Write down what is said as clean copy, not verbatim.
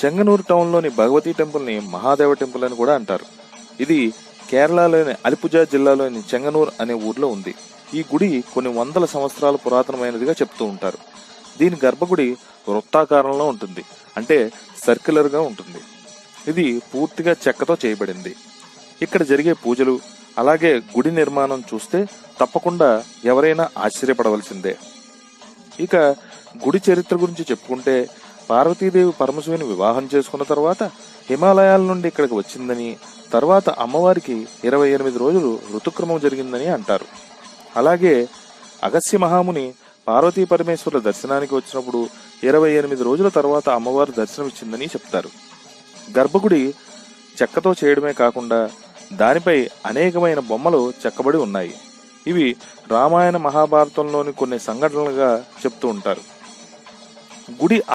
చెంగనూరు టౌన్లోని భగవతీ టెంపుల్ని మహాదేవ టెంపుల్ అని కూడా అంటారు. ఇది కేరళలోని అలిపుజా జిల్లాలోని చెంగనూర్ అనే ఊర్లో ఉంది. ఈ గుడి కొన్ని వందల సంవత్సరాల పురాతనమైనదిగా చెప్తూ ఉంటారు. దీని గర్భగుడి వృత్తాకారంలో ఉంటుంది, అంటే సర్క్యులర్ గా ఉంటుంది. ఇది పూర్తిగా చెక్కతో చేయబడింది. ఇక్కడ జరిగే పూజలు అలాగే గుడి నిర్మాణం చూస్తే తప్పకుండా ఎవరైనా ఆశ్చర్యపడవలసిందే. ఇక గుడి చరిత్ర గురించి చెప్పుకుంటే, పార్వతీదేవి పరమశివుని వివాహం చేసుకున్న తర్వాత హిమాలయాల నుండి ఇక్కడికి వచ్చిందని, తర్వాత అమ్మవారికి 28 రోజులు ఋతుక్రమం జరిగిందని అంటారు. అలాగే అగస్త్య మహాముని పార్వతీ పరమేశ్వరుల దర్శనానికి వచ్చినప్పుడు 28 రోజుల తర్వాత అమ్మవారు దర్శనమిచ్చిందని చెప్తారు. గర్భగుడి చెక్కతో చేయడమే కాకుండా దానిపై అనేకమైన బొమ్మలు చెక్కబడి ఉన్నాయి. ఇవి రామాయణ మహాభారతంలోని కొన్ని సంఘటనలుగా చెప్తూ ఉంటారు. గుడి